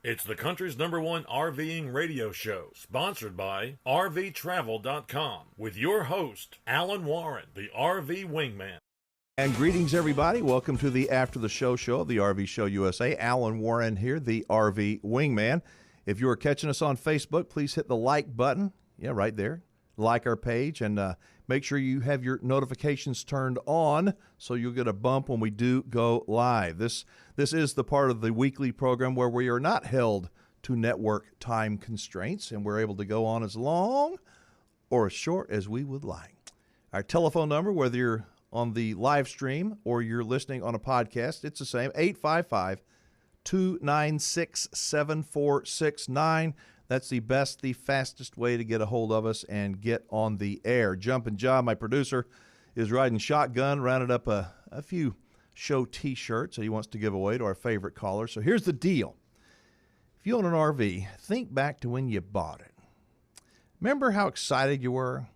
It's the country's #1 RVing radio show, sponsored by RVTravel.com, with your host, Alan Warren, the RV Wingman. And greetings, everybody. Welcome to the After the Show show of the RV Show USA. Alan Warren here, the RV Wingman. If you are catching us on Facebook, please hit the like button. Yeah, right there. Like our page, and make sure you have your notifications turned on so you'll get a bump when we do go live. This is the part of the weekly program where we are not held to network time constraints, and we're able to go on as long or as short as we would like. Our telephone number, whether you're on the live stream or you're listening on a podcast, it's the same, 855-296-7469. That's the best, the fastest way to get a hold of us and get on the air. Jumpin' John, my producer, is riding shotgun, rounded up a few show T-shirts that he wants to give away to our favorite callers. So here's the deal. If you own an RV, think back to when you bought it. Remember how excited you were?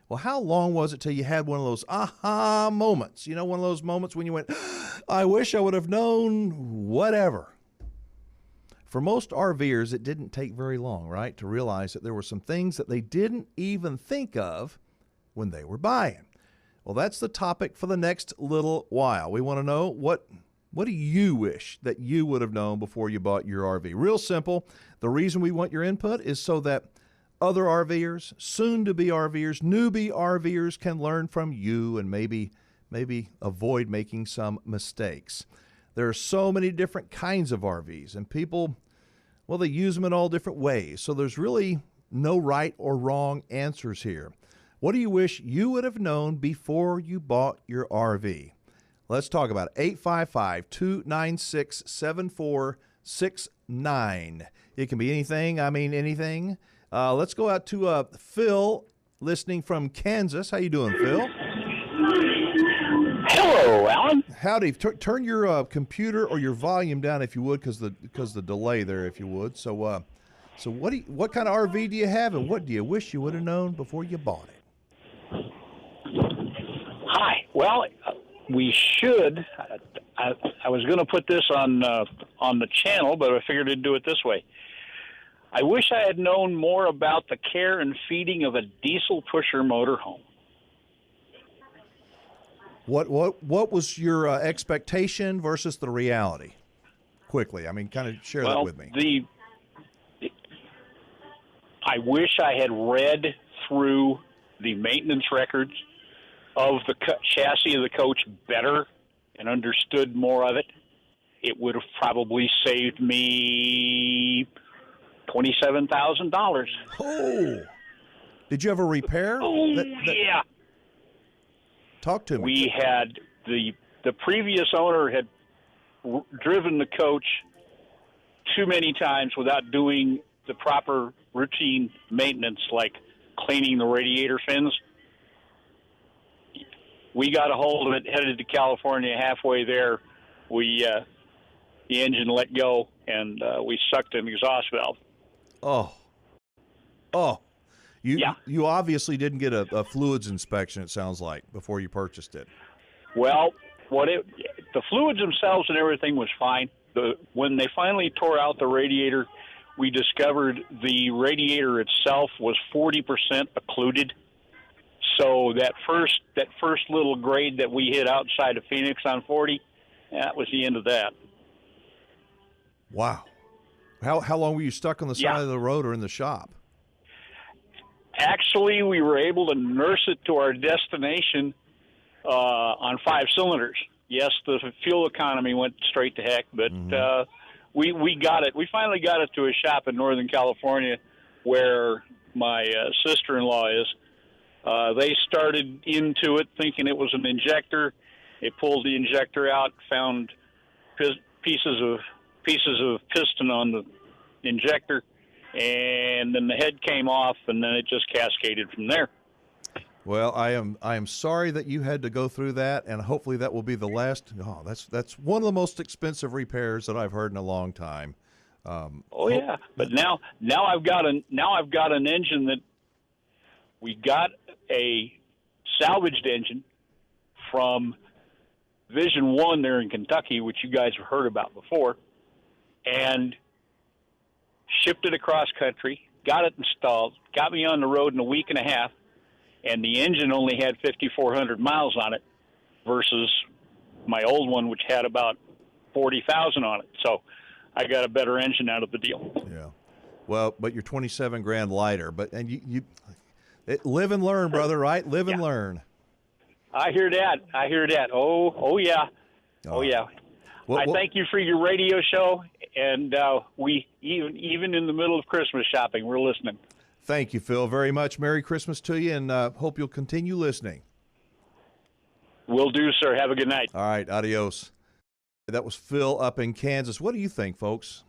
Well, how long was it till you had one of those aha moments? You know, one of those moments when you went, I wish I would have known whatever. For most RVers, it didn't take very long, right, to realize that there were some things that they didn't even think of when they were buying. Well, that's the topic for the next little while. We want to know what do you wish that you would have known before you bought your RV? Real simple. The reason we want your input is so that other RVers, soon-to-be RVers, newbie RVers can learn from you and maybe avoid making some mistakes. There are so many different kinds of RVs, and people, well, they use them in all different ways. So there's really no right or wrong answers here. What do you wish you would have known before you bought your RV? Let's talk about it. 855-296-7469. It can be anything. I mean anything. Let's go out to Phil, listening from Kansas. How you doing, Phil? Hello, Alan. Howdy. Turn your computer or your volume down if you would, because the delay there, if you would. So what kind of RV do you have, and what do you wish you would have known before you bought it? Hi. Well, we should. I was going to put this on the channel, but I figured I'd do it this way. I wish I had known more about the care and feeding of a diesel pusher motorhome. What was your expectation versus the reality? Quickly, I mean, kind of share that with me. I wish I had read through the maintenance records of the chassis of the coach better and understood more of it. It would have probably saved me $27,000. Oh, did you have a repair? Oh, yeah. Talk to me. We had the previous owner had driven the coach too many times without doing the proper routine maintenance, like cleaning the radiator fins. We got a hold of it, headed to California. Halfway there, the engine let go, and we sucked an exhaust valve. Oh. You obviously didn't get a fluids inspection, it sounds like, before you purchased it. Well, the fluids themselves and everything was fine. When they finally tore out the radiator, we discovered the radiator itself was 40% occluded. So that first little grade that we hit outside of Phoenix on 40, that was the end of that. Wow. How long were you stuck on the side of the road or in the shop? Actually, we were able to nurse it to our destination on 5 cylinders. Yes, the fuel economy went straight to heck, but we got it. We finally got it to a shop in Northern California where my sister-in-law is. They started into it thinking it was an injector. They pulled the injector out, found pieces of piston on the injector, and then the head came off, and then it just cascaded from there. Well, I am sorry that you had to go through that, and hopefully that will be the last. Oh, that's one of the most expensive repairs that I've heard in a long time. Yeah, but now I've got an engine that we got a salvaged engine from Vision One there in Kentucky, which you guys have heard about before, and shipped it across country, got it installed, got me on the road in a week and a half, and the engine only had 5,400 miles on it versus my old one, which had about 40,000 on it. So I got a better engine out of the deal. Yeah. Well, but you're 27 grand lighter. And you live and learn, brother, right? Live and learn. I hear that. Oh yeah. Oh, yeah. Well, I thank you for your radio show, and we even in the middle of Christmas shopping, we're listening. Thank you, Phil, very much. Merry Christmas to you, and hope you'll continue listening. Will do, sir. Have a good night. All right, adios. That was Phil up in Kansas. What do you think, folks?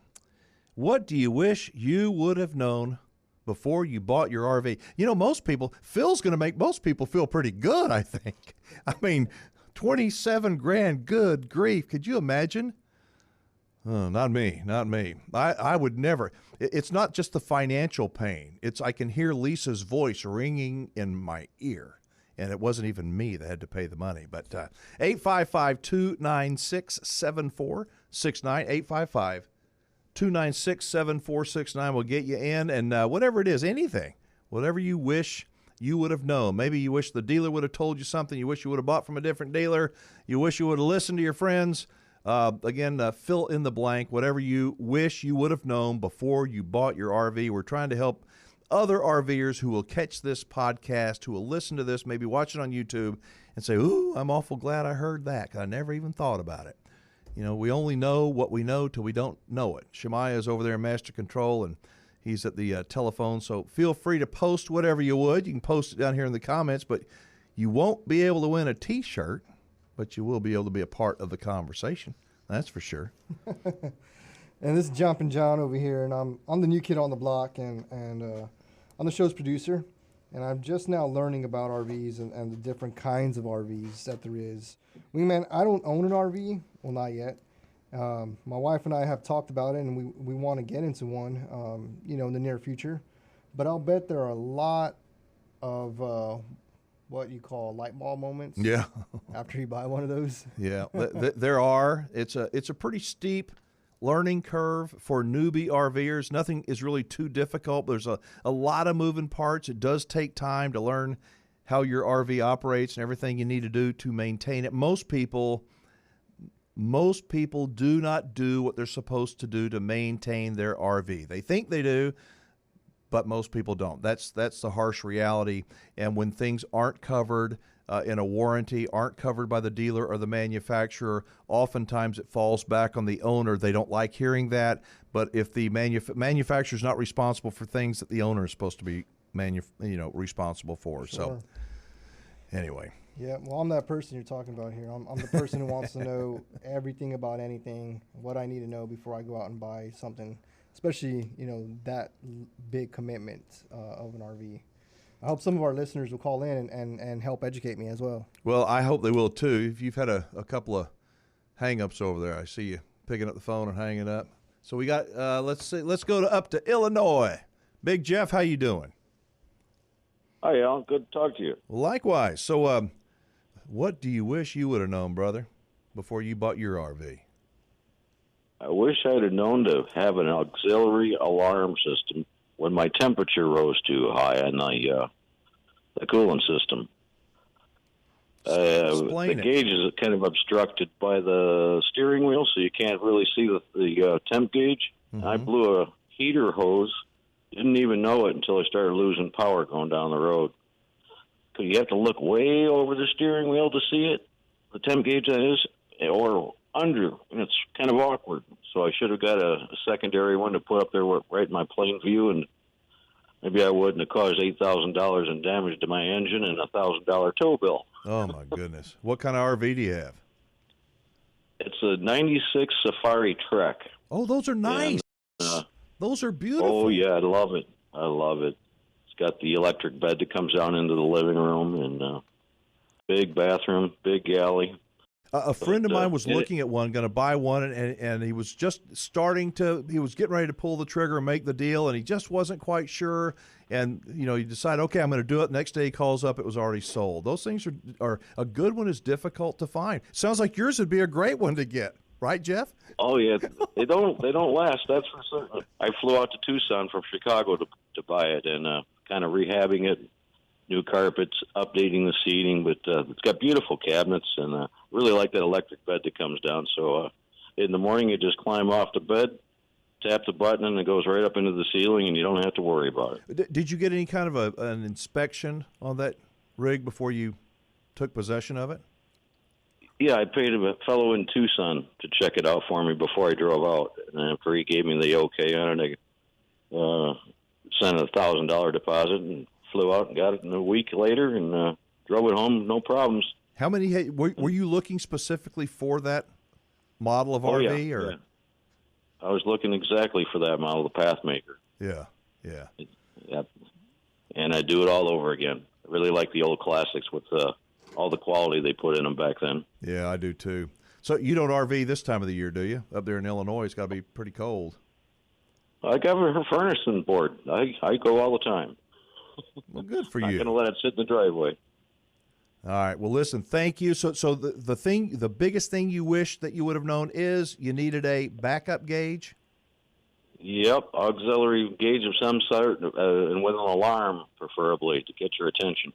What do you wish you would have known before you bought your RV? You know, Phil's going to make most people feel pretty good, I think. I mean, 27 grand, good grief. Could you imagine? Oh, not me. I would never. It's not just the financial pain. I can hear Lisa's voice ringing in my ear. And it wasn't even me that had to pay the money. But 855-296-7469, 855-296-7469 will get you in. And whatever it is, anything, whatever you wish you would have known. Maybe you wish the dealer would have told you something. You wish you would have bought from a different dealer. You wish you would have listened to your friends. Again, fill in the blank, whatever you wish you would have known before you bought your RV. We're trying to help other RVers who will catch this podcast, who will listen to this, maybe watch it on YouTube and say, ooh, I'm awful glad I heard that because I never even thought about it. You know, we only know what we know till we don't know it. Shemaiah is over there in Master Control, and he's at the telephone, so feel free to post whatever you would. You can post it down here in the comments, but you won't be able to win a T-shirt, but you will be able to be a part of the conversation. That's for sure. And this is Jumpin' John over here, and I'm the new kid on the block, and I'm the show's producer, and I'm just now learning about RVs and the different kinds of RVs that there is. Wingman, I don't own an RV. Well, not yet. My wife and I have talked about it, and we want to get into one, in the near future. But I'll bet there are a lot of what you call light bulb moments. Yeah. After you buy one of those. Yeah, there are. It's a pretty steep learning curve for newbie RVers. Nothing is really too difficult. There's a lot of moving parts. It does take time to learn how your RV operates and everything you need to do to maintain it. Most people do not do what they're supposed to do to maintain their RV. They think they do, but most people don't. That's the harsh reality. And when things aren't covered in a warranty, aren't covered by the dealer or the manufacturer, oftentimes it falls back on the owner. They don't like hearing that, but if the manufacturer is not responsible for things that the owner is supposed to be responsible for. Sure. So anyway. Yeah, well, I'm that person you're talking about here. I'm the person who wants to know everything about anything, what I need to know before I go out and buy something, especially, that big commitment of an RV. I hope some of our listeners will call in and help educate me as well. Well, I hope they will too. If you've had a couple of hang-ups over there, I see you picking up the phone and hanging up. So we got, let's go up to Illinois. Big Jeff, how you doing? Hi, Alan. Good to talk to you. Likewise. So what do you wish you would have known, brother, before you bought your RV? I wish I'd have known to have an auxiliary alarm system when my temperature rose too high on the cooling system. The gauge is kind of obstructed by the steering wheel, so you can't really see the temp gauge. Mm-hmm. I blew a heater hose, didn't even know it until I started losing power going down the road. Because you have to look way over the steering wheel to see it, the temp gauge that is, or under, and it's kind of awkward. So I should have got a secondary one to put up there right in my plain view, and maybe I wouldn't have caused $8,000 in damage to my engine and a $1,000 tow bill. Oh, my goodness. What kind of RV do you have? It's a 96 Safari Trek. Oh, those are nice. And, those are beautiful. Oh, yeah, I love it. It's got the electric bed that comes down into the living room, and big bathroom, big galley. A friend of mine was looking at one, going to buy one, and he was just he was getting ready to pull the trigger and make the deal, and he just wasn't quite sure. And, he decided, okay, I'm going to do it. Next day he calls up, it was already sold. Those things are a good one is difficult to find. Sounds like yours would be a great one to get. right, Jeff? Oh yeah, they don't last. That's for certain. I flew out to Tucson from Chicago to buy it and kind of rehabbing it, new carpets, updating the seating. But it's got beautiful cabinets and really like that electric bed that comes down. So in the morning you just climb off the bed, tap the button, and it goes right up into the ceiling, and you don't have to worry about it. Did you get any kind of an inspection on that rig before you took possession of it? Yeah, I paid a fellow in Tucson to check it out for me before I drove out. And after he gave me the okay on it, I sent a $1,000 deposit and flew out and got it a week later and drove it home, no problems. How many were you looking specifically for that model of RV? Or? Yeah. I was looking exactly for that model, the Pathmaker. Yeah. Yep. And I do it all over again. I really like the old classics with all the quality they put in them back then. Yeah, I do too. So you don't RV this time of the year, do you? Up there in Illinois, it's got to be pretty cold. I got her furnishing board. I go all the time. Well, good for I'm you. not going to let it sit in the driveway. All right. Well, listen, thank you. So the biggest thing you wish that you would have known is you needed a backup gauge. Yep, auxiliary gauge of some sort, and with an alarm, preferably, to get your attention.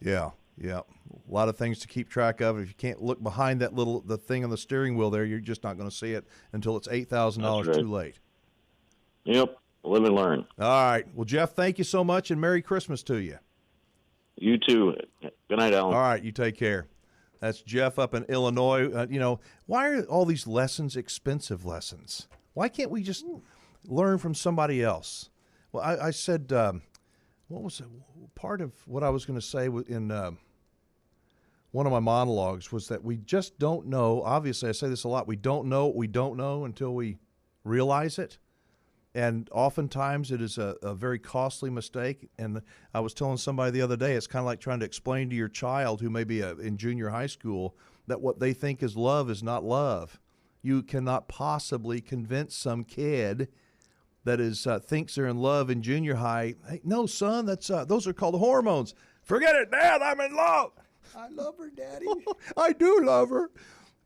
Yeah. A lot of things to keep track of. If you can't look behind the thing on the steering wheel there, you're just not going to see it until it's $8,000 too late. Yep, live and learn. All right. Well, Jeff, thank you so much, and Merry Christmas to you. You too. Good night, Alan. All right, you take care. That's Jeff up in Illinois. Why are all these lessons expensive lessons? Why can't we just learn from somebody else? Well, I said, what was it? Part of what I was going to say in one of my monologues was that we just don't know. Obviously, I say this a lot. We don't know what we don't know until we realize it. And oftentimes it is a very costly mistake. And I was telling somebody the other day, it's kind of like trying to explain to your child who may be in junior high school that what they think is love is not love. You cannot possibly convince some kid that thinks they're in love in junior high. Hey, no, son, those are called hormones. Forget it, Dad, I'm in love. I love her, Daddy. I do love her.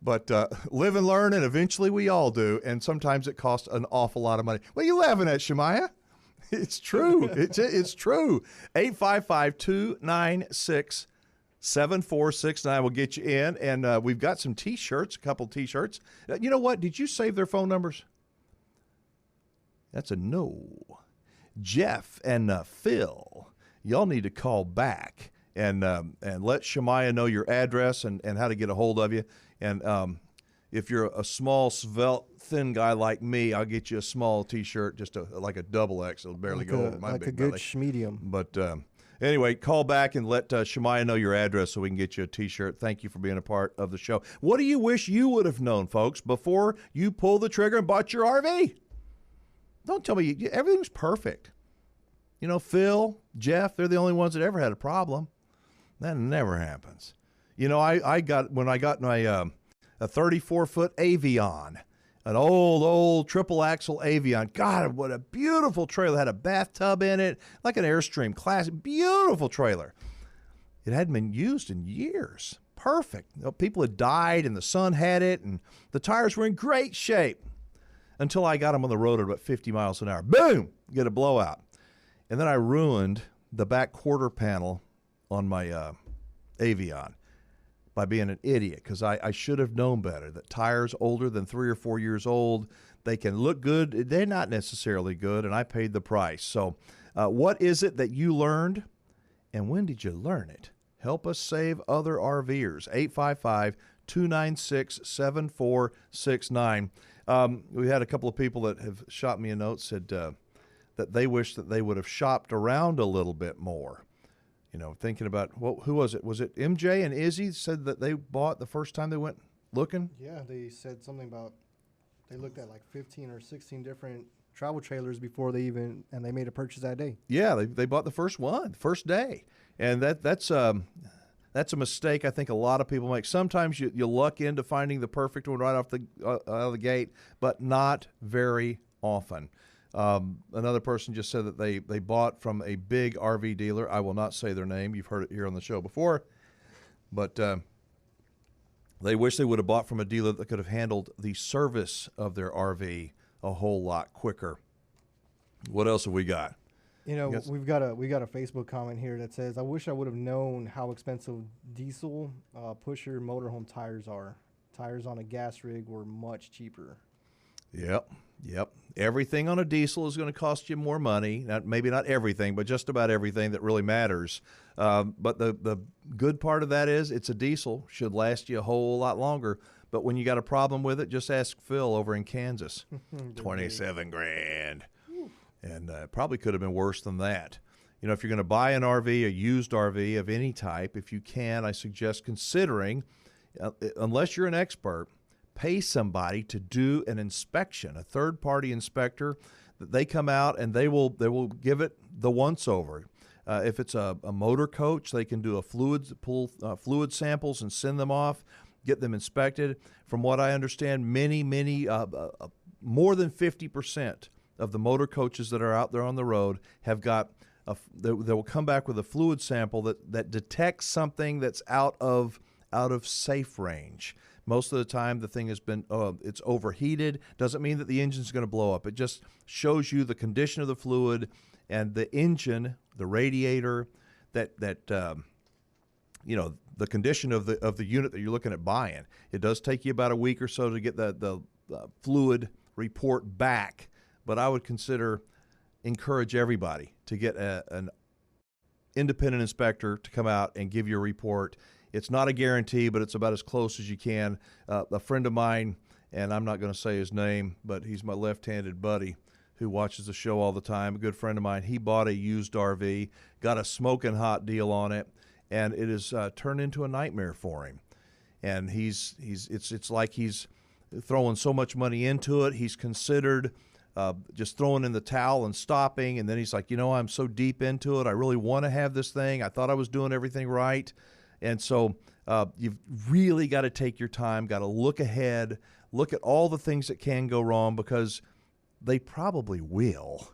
But live and learn, and eventually we all do. And sometimes it costs an awful lot of money. What are you laughing at, Shemaiah? It's true. It's true. 855-296-7469 will get you in. And we've got some T-shirts, a couple T-shirts. You know what? Did you save their phone numbers? That's a no. Jeff and Phil, y'all need to call back and let Shemaiah know your address and how to get a hold of you. And if you're a small, svelte, thin guy like me, I'll get you a small T-shirt, just like a double X. It'll barely go over my big belly. Like a good medium. But anyway, call back and let Shemaiah know your address so we can get you a T-shirt. Thank you for being a part of the show. What do you wish you would have known, folks, before you pulled the trigger and bought your RV? Don't tell me everything's perfect. Phil, Jeff, they're the only ones that ever had a problem. That never happens. When I got my a 34-foot Avion, an old triple axle Avion. God, what a beautiful trailer! It had a bathtub in it, like an Airstream classic. Beautiful trailer. It hadn't been used in years. Perfect. People had died, and the son had it, and the tires were in great shape until I got them on the road at about 50 miles an hour. Boom! Get a blowout, and then I ruined the back quarter panel on my Avion by being an idiot, because I should have known better that tires older than 3 or 4 years old, they can look good. They're not necessarily good, and I paid the price. So what is it that you learned, and when did you learn it? Help us save other RVers. 855-296-7469. We had a couple of people that have shot me a note, said that they wish that they would have shopped around a little bit more. Thinking about, who was it? Was it MJ and Izzy said that they bought the first time they went looking? Yeah, they said something about they looked at like 15 or 16 different travel trailers before they made a purchase that day. Yeah, they bought the first one, first day. And that's a mistake I think a lot of people make. Sometimes you luck into finding the perfect one right out of the gate, but not very often. Another person just said that they bought from a big RV dealer. I will not say their name. You've heard it here on the show before. But They wish they would have bought from a dealer that could have handled the service of their RV a whole lot quicker. What else have we got? You know, we got a Facebook comment here that says, "I wish I would have known how expensive diesel pusher motorhome tires are. Tires on a gas rig were much cheaper." Yep. Everything on a diesel is going to cost you more money. Maybe not everything, but just about everything that really matters. But the good part of that is it's a diesel, should last you a whole lot longer. But when you got a problem with it, just ask Phil over in Kansas. 27 grand. And probably could have been worse than that. You know, if you're going to buy an RV, a used RV of any type, if you can, I suggest considering, unless you're an expert, pay somebody to do an inspection, a third-party inspector. That they come out and they will give it the once-over. If it's a motor coach, they can do pull fluid samples and send them off, get them inspected. From what I understand, many more than 50% of the motor coaches that are out there on the road have got they will come back with a fluid sample that detects something that's out of safe range. Most of the time, the thing has been it's overheated. Doesn't mean that the engine's going to blow up. It just shows you the condition of the fluid and the engine, the radiator, the condition of the unit that you're looking at buying. It does take you about a week or so to get the fluid report back. But I would encourage everybody to get an independent inspector to come out and give you a report. It's not a guarantee, but it's about as close as you can. A friend of mine, and I'm not going to say his name, but he's my left-handed buddy who watches the show all the time, a good friend of mine. He bought a used RV, got a smoking hot deal on it, and it has turned into a nightmare for him. And it's like he's throwing so much money into it. He's considered just throwing in the towel and stopping, and then he's like, I'm so deep into it. I really want to have this thing. I thought I was doing everything right. And so you've really got to take your time, got to look ahead, look at all the things that can go wrong, because they probably will.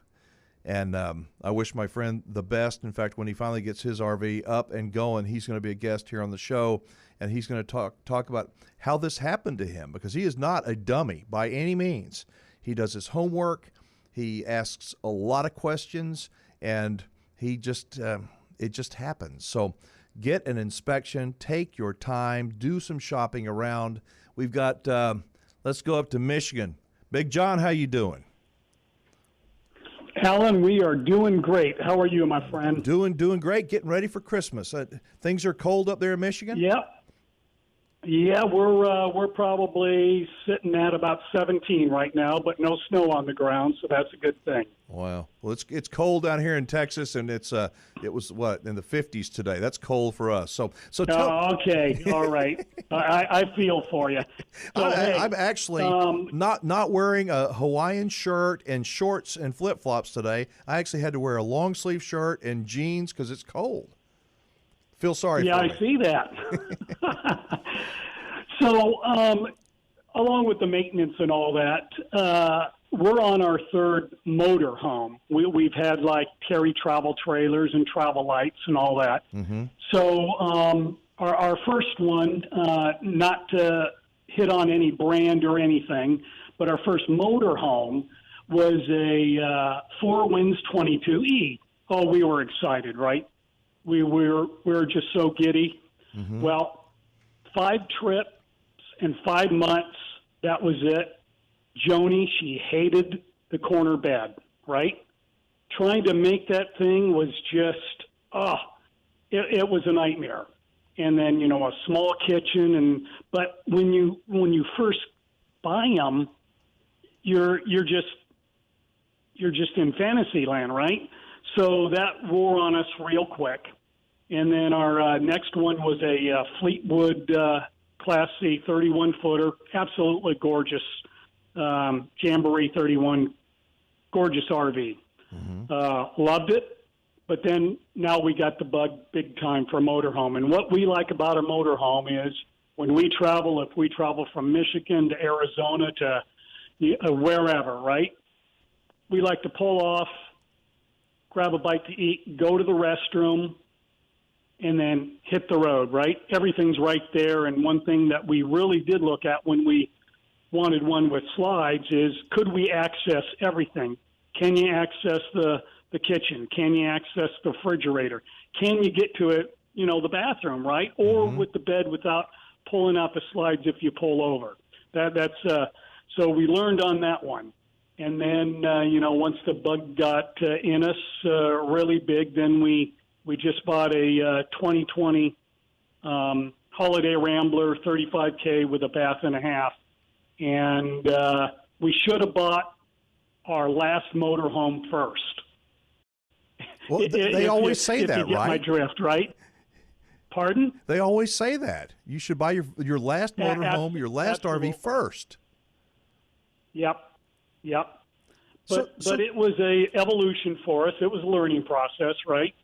And I wish my friend the best. In fact, when he finally gets his RV up and going, he's going to be a guest here on the show, and he's going to talk about how this happened to him, because he is not a dummy by any means. He does his homework. He asks a lot of questions, and it just happens. So get an inspection, take your time, do some shopping around. We've got, let's go up to Michigan. Big John, how you doing? Alan, we are doing great. How are you, my friend? Doing great. Getting ready for Christmas. Things are cold up there in Michigan? Yeah, we're probably sitting at about 17 right now, but no snow on the ground, so that's a good thing. Wow. Well, it's cold down here in Texas, and it was in the 50s today. That's cold for us. So okay, all right. I feel for you. So, I'm actually not wearing a Hawaiian shirt and shorts and flip flops today. I actually had to wear a long sleeve shirt and jeans because it's cold. Feel sorry for me. Yeah, I see that. So, along with the maintenance and all that, we're on our third motorhome. We've had carry travel trailers and travel lights and all that. Mm-hmm. So, our first one, not to hit on any brand or anything, but our first motorhome was a Four Winds 22E. Oh, we were excited, right? We were just so giddy. Mm-hmm. Well, 5 trips in 5 months, that was it. Joni, she hated the corner bed, right? Trying to make that thing was just, it was a nightmare. And then, a small kitchen, but when you first buy them, you're just in fantasy land, right? So that wore on us real quick. And then our next one was a Fleetwood Class C 31-footer, absolutely gorgeous, Jamboree 31, gorgeous RV. Mm-hmm. Loved it, but then now we got the bug big time for a motorhome. And what we like about a motorhome is when we travel, if we travel from Michigan to Arizona to wherever, right, we like to pull off, grab a bite to eat, go to the restroom, and then hit the road, right? Everything's right there. And one thing that we really did look at when we wanted one with slides is, could we access everything? Can you access the kitchen? Can you access the refrigerator? Can you get to it, the bathroom, right? Or with the bed without pulling out the slides if you pull over. So we learned on that one. And then, once the bug got in us really big, then we just bought a 2020 Holiday Rambler 35K with a bath and a half. And we should have bought our last motorhome first. Well, they always say that, if you get right? my drift, right? Pardon? They always say that. You should buy your last motorhome, your last absolutely. RV first. Yep. So But it was a evolution for us. It was a learning process, right?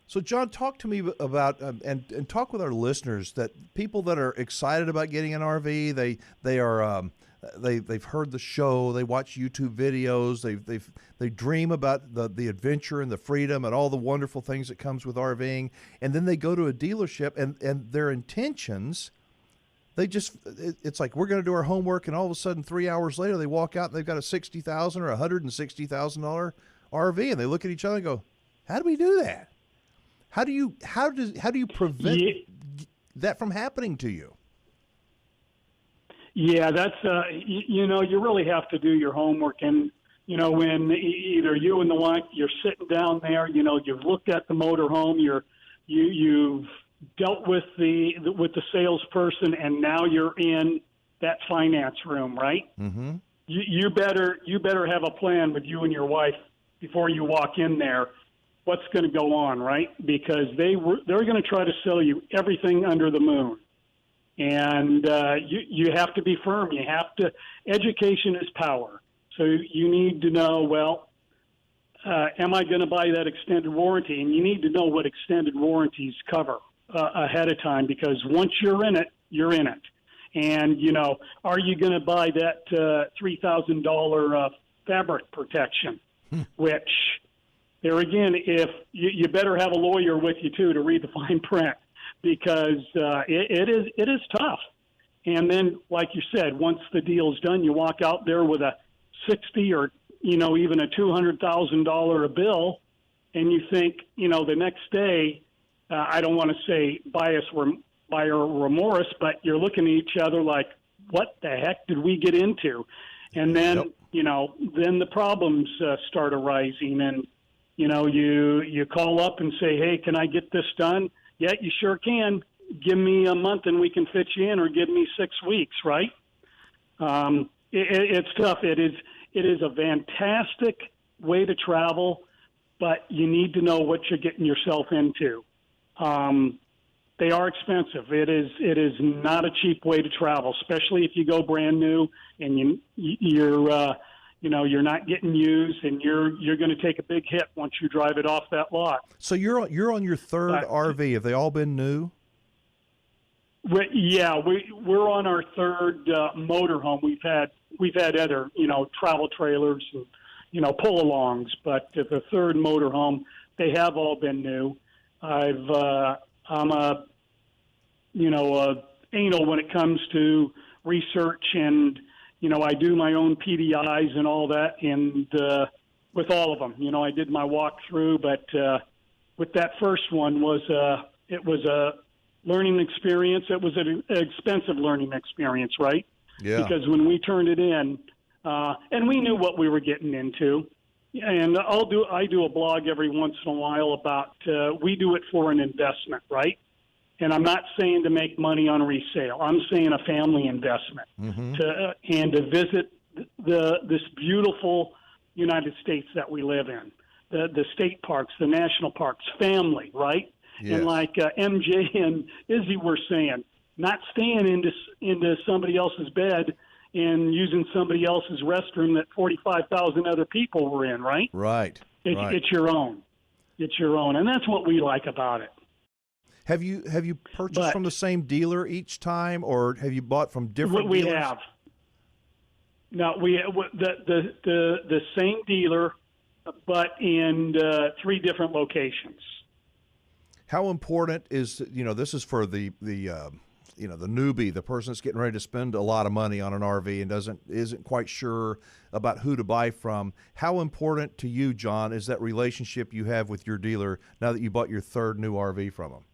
So, John, talk to me about and talk with our listeners, that people that are excited about getting an RV, they've heard the show, they watch YouTube videos, they dream about the adventure and the freedom and all the wonderful things that comes with RVing, and then they go to a dealership and their intentions, it's like, we're going to do our homework, and all of a sudden 3 hours later they walk out and they've got a $60,000 or $160,000 RV, and they look at each other and go, how do we do that? How do you prevent that from happening to you? Yeah, that's you really have to do your homework, and when either you and the wife, you're sitting down there, you've looked at the motorhome, you've dealt with the salesperson, and now you're in that finance room, right? Mm-hmm. You better have a plan with you and your wife before you walk in there. What's going to go on, right? Because they're going to try to sell you everything under the moon. And you have to be firm. Education is power. So you need to know, am I going to buy that extended warranty? And you need to know what extended warranties cover ahead of time, because once you're in it, you're in it. And, are you going to buy that $3,000 fabric protection, which... There again, if you better have a lawyer with you too to read the fine print, because it is tough. And then, like you said, once the deal's done, you walk out there with a $60,000 or even a $200,000 bill, and you think the next day, I don't want to say buyer remorse, but you're looking at each other like, what the heck did we get into? And then then the problems start arising, and you call up and say, hey, can I get this done? Yeah, you sure can. Give me a month and we can fit you in, or give me 6 weeks, right? It's tough. It is a fantastic way to travel, but you need to know what you're getting yourself into. They are expensive. It is not a cheap way to travel, especially if you go brand new and you're not getting used, and you're going to take a big hit once you drive it off that lot. So you're on your third RV. Have they all been new? We're on our third motorhome. We've had other travel trailers and pull-alongs, but the third motorhome, they have all been new. I'm a anal when it comes to research, and I do my own PDIs and all that, and with all of them, I did my walkthrough. But with that first one, it was a learning experience. It was an expensive learning experience, right? Yeah. Because when we turned it in, and we knew what we were getting into, and I do a blog every once in a while about we do it for an investment, right? And I'm not saying to make money on resale. I'm saying a family investment to visit this beautiful United States that we live in, the state parks, the national parks, family, right? Yes. And like MJ and Izzy were saying, not staying into somebody else's bed and using somebody else's restroom that 45,000 other people were in, right? Right. It's your own. It's your own, and that's what we like about it. Have you purchased from the same dealer each time, or have you bought from different dealers? We have. No, the same dealer, but in 3 different locations. How important is, this is for the newbie, the person that's getting ready to spend a lot of money on an RV and isn't quite sure about who to buy from. How important to you, John, is that relationship you have with your dealer now that you bought your third new RV from him?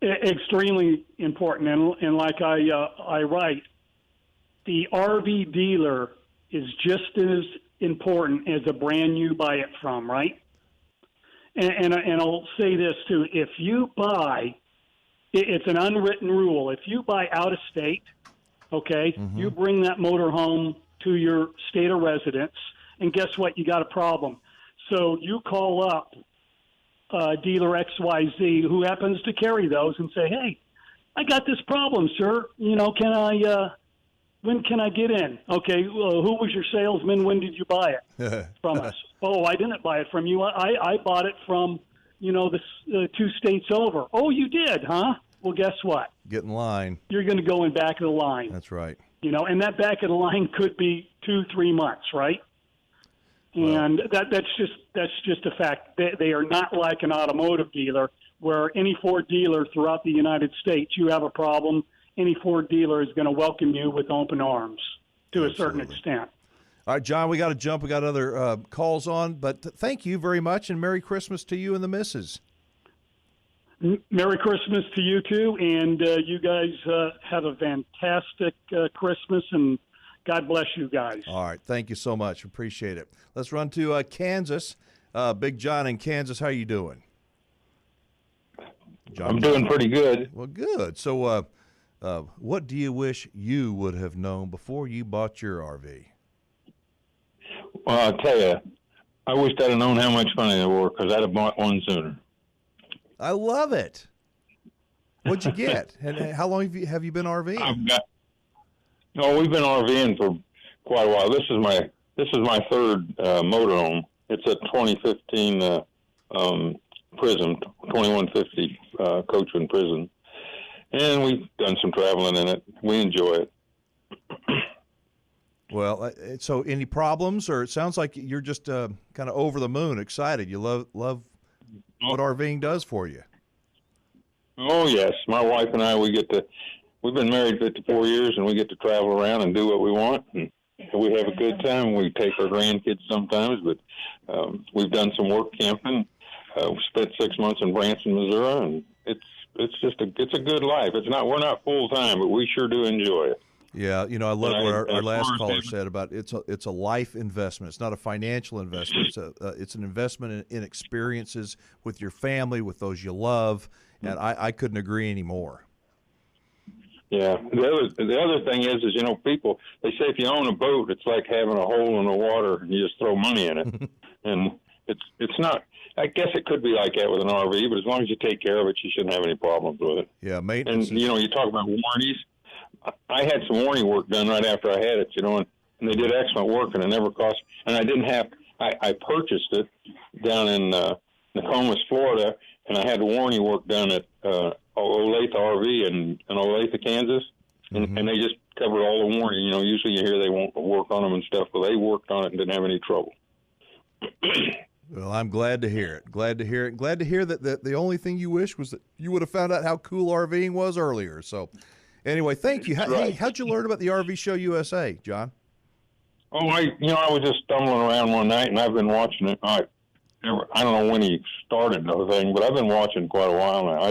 Extremely important, and like I write, the RV dealer is just as important as a brand new buy it from, right? And I'll say this too: if you buy, it's an unwritten rule. If you buy out of state, okay, you bring that motorhome to your state of residence, and guess what? You got a problem. So you call up dealer XYZ, who happens to carry those, and say, "Hey, I got this problem, sir. Can I? When can I get in? Okay, who was your salesman? When did you buy it from us? Oh, I didn't buy it from you. I bought it from, the 2 states over. Oh, you did, huh? Well, guess what? Get in line. You're going to go in back of the line. That's right. And that back of the line could be 2-3 months, right? Well, and that's just a fact. They are not like an automotive dealer, where any Ford dealer throughout the United States, you have a problem, any Ford dealer is going to welcome you with open arms to a certain extent. All right, John, we got to jump. We got other calls on, but thank you very much, and Merry Christmas to you and the missus. Merry Christmas to you too, and you guys have a fantastic Christmas, and God bless you guys. All right, thank you so much. Appreciate it. Let's run to Kansas. Big John in Kansas, how you doing? John, I'm doing pretty good. Well, good. So what do you wish you would have known before you bought your RV? Well, I'll tell you, I wish I'd have known how much fun they were, because I'd have bought one sooner. I love it. What'd you get? And how long have you been RVing? We've been RVing for quite a while. This is my third motorhome. It's a 2015 Prism, 2150 Coachman Prism, and we've done some traveling in it. We enjoy it. Well, so any problems, or it sounds like you're just kind of over the moon, excited. You love what RVing does for you. Oh yes, my wife and I, we've been married 54 years, and we get to travel around and do what we want, and we have a good time. We take our grandkids sometimes, but we've done some work camping. We spent 6 months in Branson, Missouri, and it's a good life. We're not full time, but we sure do enjoy it. Yeah, I love what our last caller said about it's a life investment. It's not a financial investment. It's an investment in experiences with your family, with those you love, and I couldn't agree anymore. Yeah. The other thing is people, they say if you own a boat, it's like having a hole in the water and you just throw money in it. And it's not. I guess it could be like that with an RV, but as long as you take care of it, you shouldn't have any problems with it. Yeah, maintenance. And you talk about warranties. I had some warranty work done right after I had it, and they did excellent work, and it never cost. And I didn't have. I purchased it down in Nokomis, Florida, and I had warranty work done at Olathe RV in Olathe, Kansas, and they just covered all the warranty. Usually you hear they won't work on them and stuff, but they worked on it and didn't have any trouble. Well, I'm glad to hear it. Glad to hear it. Glad to hear that the only thing you wish was that you would have found out how cool RVing was earlier. So, anyway, thank you. Hey, how'd you learn about the RV Show USA, John? Oh, I was just stumbling around one night, and I've been watching it. I don't know when he started the thing, but I've been watching quite a while now.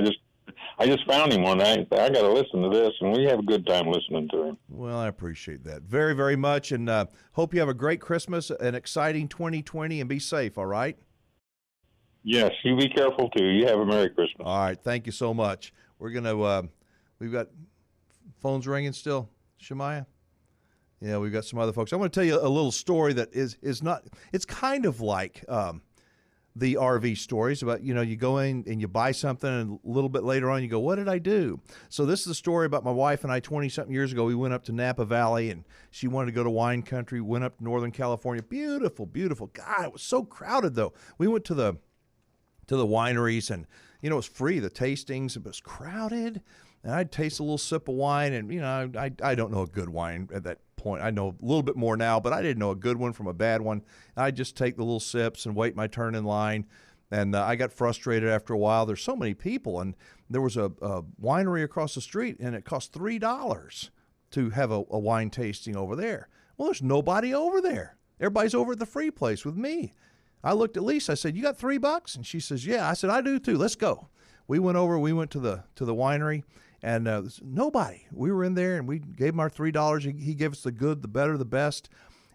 I just found him one night and said, I got to listen to this, and we have a good time listening to him. Well, I appreciate that very, very much, and hope you have a great Christmas, an exciting 2020, and be safe, all right? Yes, you be careful, too. You have a Merry Christmas. All right, thank you so much. We're going to, we've got phones ringing still, Shemaiah? Yeah, we've got some other folks. I want to tell you a little story that is not, it's kind of like the RV stories about, you go in and you buy something, and a little bit later on you go, what did I do? So this is a story about my wife and I 20-something years ago. We went up to Napa Valley, and she wanted to go to wine country, went up to Northern California. Beautiful, beautiful. God, it was so crowded, though. We went to the wineries, and, it was free, the tastings. It was crowded, and I'd taste a little sip of wine, and, I don't know a good wine at that point. I know a little bit more now, but I didn't know a good one from a bad one. I'd just take the little sips and wait my turn in line. And I got frustrated after a while. There's so many people, and there was a winery across the street, and it cost $3 to have a wine tasting over there. Well, there's nobody over there. Everybody's over at the free place with me. I looked at Lisa. I said, "You got $3?" And she says, "Yeah." I said, "I do too. Let's go." We went over. We went to the winery, and nobody. We were in there, and we gave him our $3. He gave us the good, the better, the best.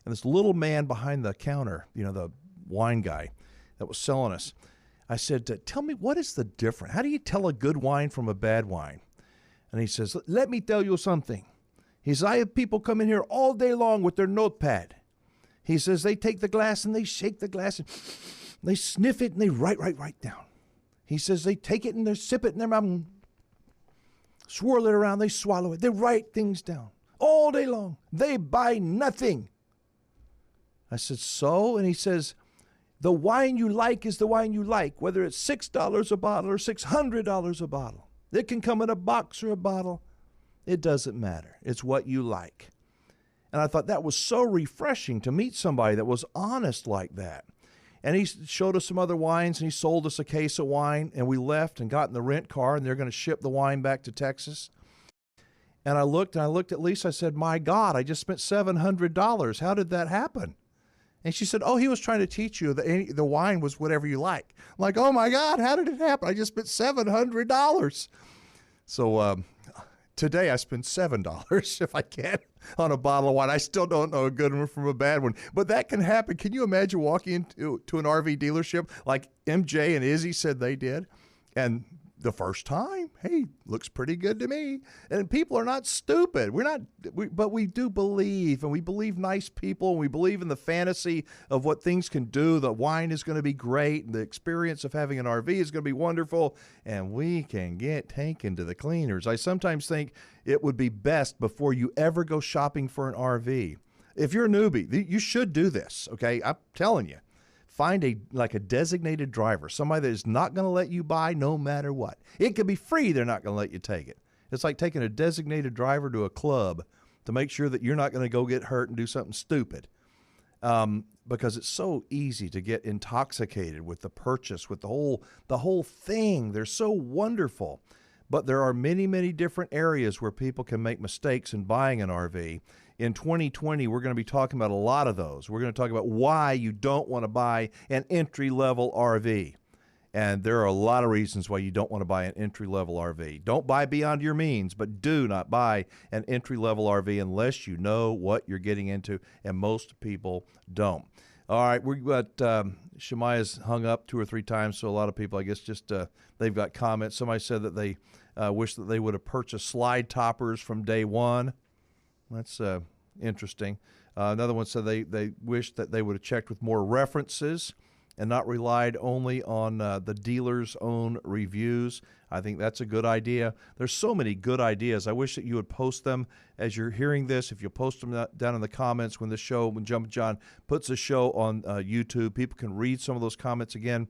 And this little man behind the counter, the wine guy that was selling us, I said, "Tell me, what is the difference? How do you tell a good wine from a bad wine?" And he says, "Let me tell you something." He says, "I have people come in here all day long with their notepad." He says, "They take the glass and they shake the glass and they sniff it and they write down." He says, "They take it and they sip it in their mouth, swirl it around, they swallow it. They write things down all day long. They buy nothing." I said, "So?" And he says, "The wine you like is the wine you like, whether it's $6 a bottle or $600 a bottle. It can come in a box or a bottle. It doesn't matter. It's what you like." And I thought that was so refreshing to meet somebody that was honest like that. And he showed us some other wines, and he sold us a case of wine, and we left and got in the rent car, and they're going to ship the wine back to Texas. And I looked at Lisa. I said, "My God, I just spent $700. How did that happen?" And she said, "Oh, he was trying to teach you that the wine was whatever you like." I'm like, "Oh, my God, how did it happen? I just spent $700. So today I spend $7 if I can on a bottle of wine. I still don't know a good one from a bad one, but that can happen. Can you imagine walking into an RV dealership like MJ and Izzy said they did, and the first time, hey, looks pretty good to me. And people are not stupid. But we do believe, and we believe nice people, and we believe in the fantasy of what things can do. The wine is going to be great, and the experience of having an RV is going to be wonderful, and we can get taken to the cleaners. I sometimes think it would be best before you ever go shopping for an RV. If you're a newbie, you should do this, okay? I'm telling you. Find a designated driver, somebody that is not going to let you buy no matter what. It could be free. They're not going to let you take it. It's like taking a designated driver to a club to make sure that you're not going to go get hurt and do something stupid. Because it's so easy to get intoxicated with the purchase, with the whole thing. They're so wonderful. But there are many, many different areas where people can make mistakes in buying an RV. In 2020, we're going to be talking about a lot of those. We're going to talk about why you don't want to buy an entry-level RV. And there are a lot of reasons why you don't want to buy an entry-level RV. Don't buy beyond your means, but do not buy an entry-level RV unless you know what you're getting into, and most people don't. All right, we've got Shemaya's hung up 2 or 3 times, so a lot of people, I guess, just they've got comments. Somebody said that they wish that they would have purchased slide toppers from day one. That's interesting. Another one said they wish that they would have checked with more references and not relied only on the dealer's own reviews. I think that's a good idea. There's so many good ideas. I wish that you would post them as you're hearing this. If you post them down in the comments when Jumpin' John puts a show on YouTube, people can read some of those comments again.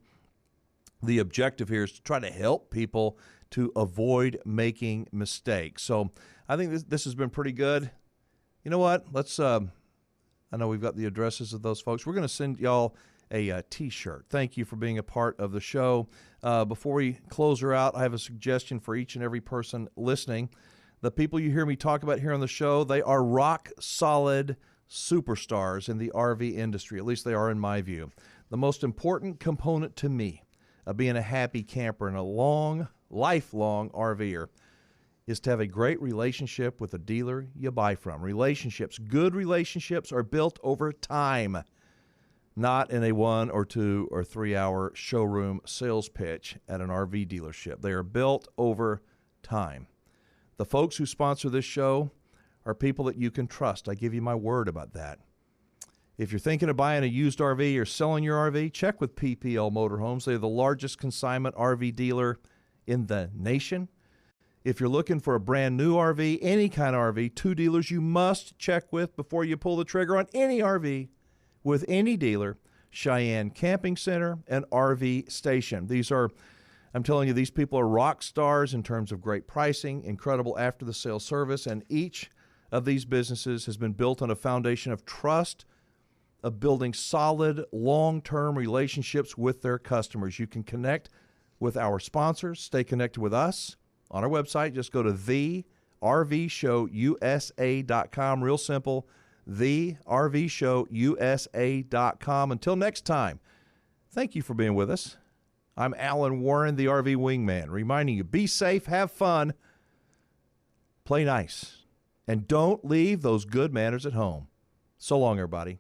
The objective here is to try to help people to avoid making mistakes. So I think this has been pretty good. You know what? Let's, I know we've got the addresses of those folks. We're going to send y'all a T-shirt. Thank you for being a part of the show. Before we close her out, I have a suggestion for each and every person listening. The people you hear me talk about here on the show, they are rock-solid superstars in the RV industry. At least they are in my view. The most important component to me of being a happy camper and a lifelong RVer is to have a great relationship with the dealer you buy from. Good relationships are built over time, not in a 1 or 2 or 3 hour showroom sales pitch at an RV dealership. They are built over time. The folks who sponsor this show are people that you can trust. I give you my word about that. If you're thinking of buying a used RV or selling your RV, check with PPL Motorhomes. They're the largest consignment RV dealer in the nation. If you're looking for a brand new RV, any kind of RV, 2 dealers you must check with before you pull the trigger on any RV with any dealer: Cheyenne Camping Center and RV Station. I'm telling you, these people are rock stars in terms of great pricing, incredible after-the-sale service, and each of these businesses has been built on a foundation of trust of building solid, long-term relationships with their customers. You can connect with our sponsors, stay connected with us on our website. Just go to thervshowusa.com. Real simple, thervshowusa.com. Until next time, thank you for being with us. I'm Alan Warren, the RV Wingman, reminding you, be safe, have fun, play nice, and don't leave those good manners at home. So long, everybody.